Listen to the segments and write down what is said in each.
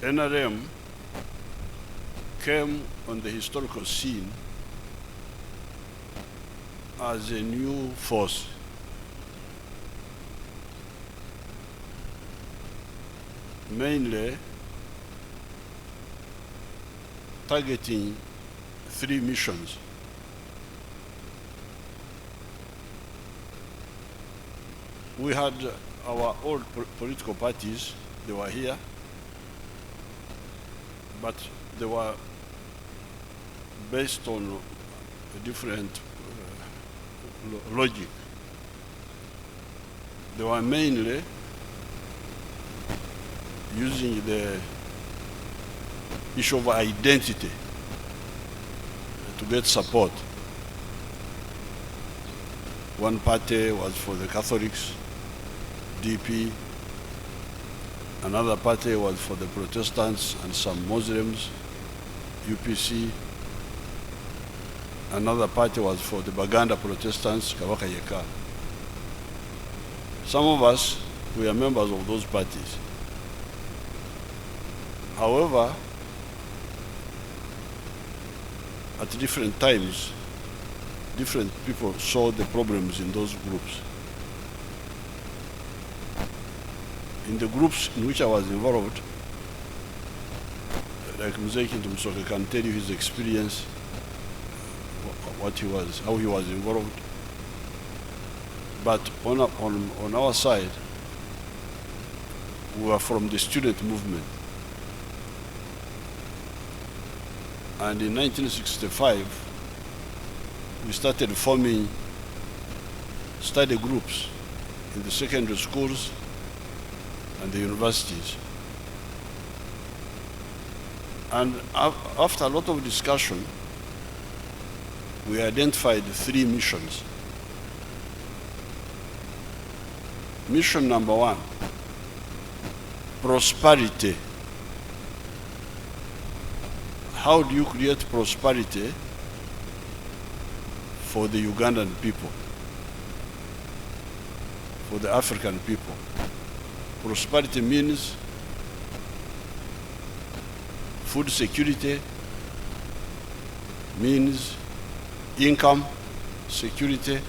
NRM came on the historical scene as a new force. Mainly targeting three missions. We had our old political parties, they were here, but they were based on a different logic. They were mainly using the issue of identity to get support. One party was for the Catholics, DP. Another party was for the Protestants and some Muslims, UPC. Another party was for the Baganda Protestants, Kawaka Yeka. Some of us were members of those parties. However, at different times, different people saw the problems in those groups. In the groups in which I was involved, like Muzeki Tumsoke can tell you his experience, how he was involved. But on our side, we were from the student movement. And in 1965, we started forming study groups in the secondary schools and the universities. And after a lot of discussion, we identified three missions. Mission number one, prosperity. How do you create prosperity for the Ugandan people, for the African people? Prosperity means food security, means income security,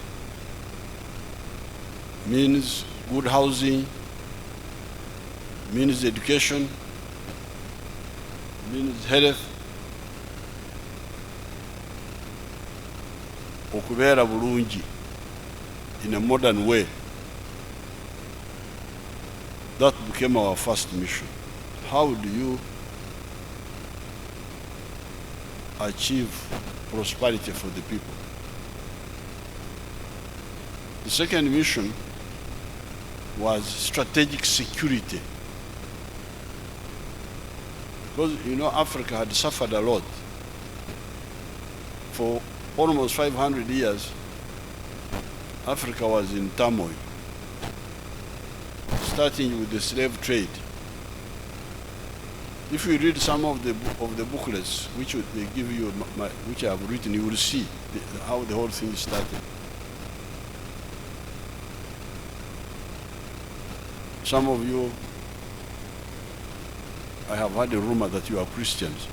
means good housing, means education, means health. Okubeera bulungi in a modern way. That became our first mission. How do you achieve prosperity for the people? The second mission was strategic security. Because, you know, Africa had suffered a lot. For almost 500 years, Africa was in turmoil, starting with the slave trade. If you read some of the booklets which they give you, which I have written, you will see how the whole thing started. Some of you, I have heard a rumor that you are Christians.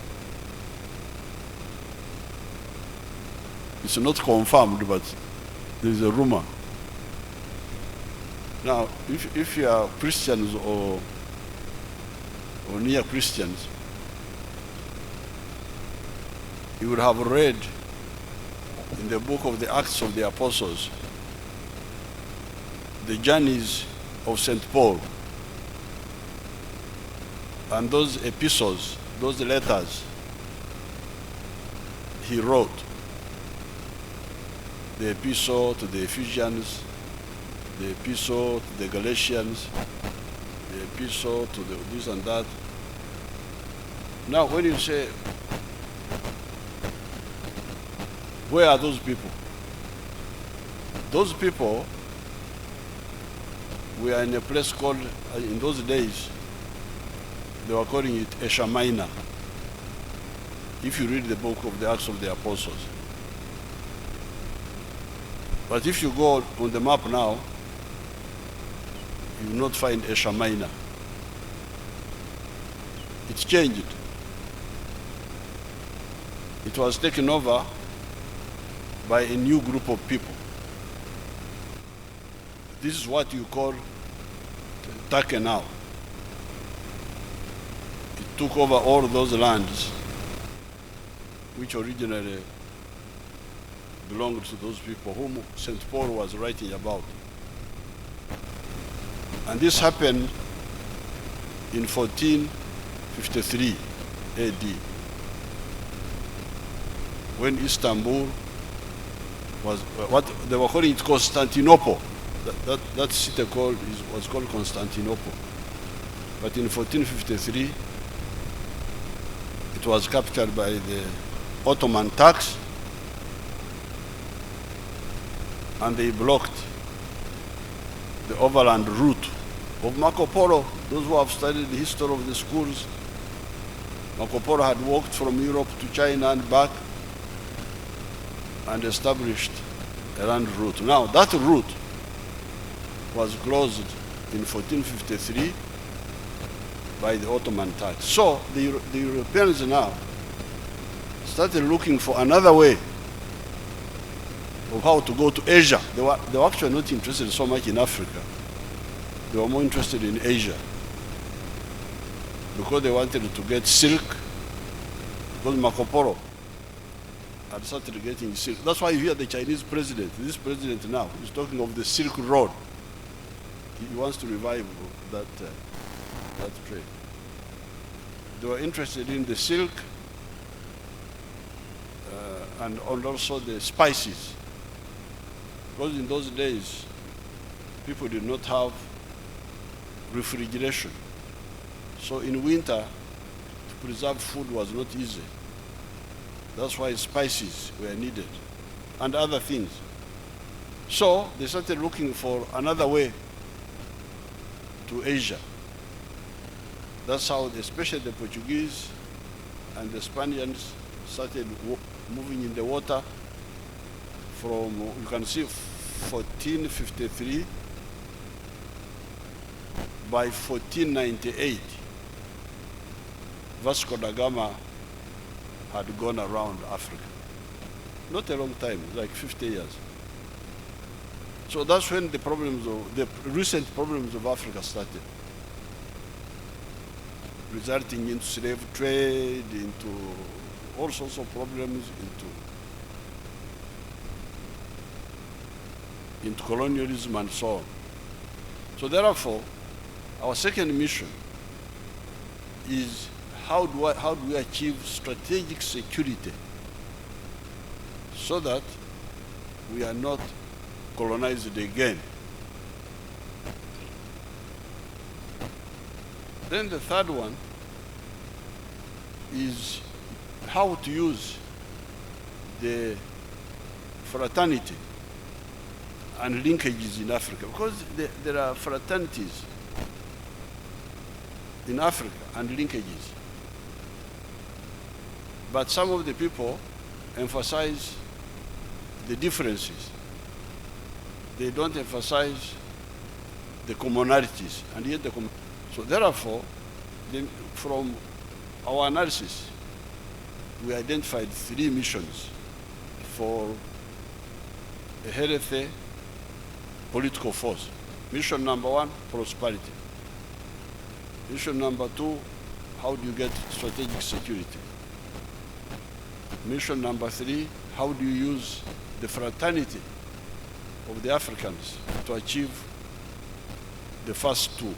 It's not confirmed, but there is a rumor. Now, if you are Christians or near Christians, you would have read in the book of the Acts of the Apostles the journeys of St. Paul and those epistles, those letters he wrote. The epistle to the Ephesians, the epistle to the Galatians, the epistle to the this and that. Now, when you say, where are those people? Those people were in a place called, in those days, they were calling it Asia Minor. If you read the book of the Acts of the Apostles. But if you go on the map now, you will not find Asia Minor. it changed. It was taken over by a new group of people. This is what you call Take now. It took over all those lands which originally belonged to those people whom St. Paul was writing about. And this happened in 1453 AD, when Istanbul was what they were calling it Constantinople. That city was called Constantinople. But in 1453, it was captured by the Ottoman Turks, and they blocked the overland route of Marco Polo. Those who have studied the history of the schools, Marco Polo had walked from Europe to China and back and established a land route. Now, that route was closed in 1453 by the Ottoman Turks. So the Europeans now started looking for another way of how to go to Asia. They were actually not interested so much in Africa. They were more interested in Asia, because they wanted to get silk, because Marco Polo had started getting silk. That's why you hear the Chinese president, this president now, is talking of the Silk Road. He wants to revive that trade. They were interested in the silk and also the spices, because in those days people did not have refrigeration. So in winter, to preserve food was not easy. That's why spices were needed and other things. So they started looking for another way to Asia. That's how, especially the Portuguese and the Spaniards, started moving in the water from, you can see, 1453. By 1498, Vasco da Gama had gone around Africa. Not a long time, like 50 years. So that's when the recent problems of Africa started, resulting into slave trade, into all sorts of problems, into colonialism and so on. So therefore, our second mission is how do we achieve strategic security so that we are not colonized again. Then the third one is how to use the fraternity and linkages in Africa, because there are fraternities in Africa and linkages. But some of the people emphasize the differences. They don't emphasize the commonalities, and yet so therefore, from our analysis, we identified 3 missions for a healthy political force. Mission number 1, prosperity. Mission number 2, how do you get strategic security? Mission number 3, how do you use the fraternity of the Africans to achieve the first 2?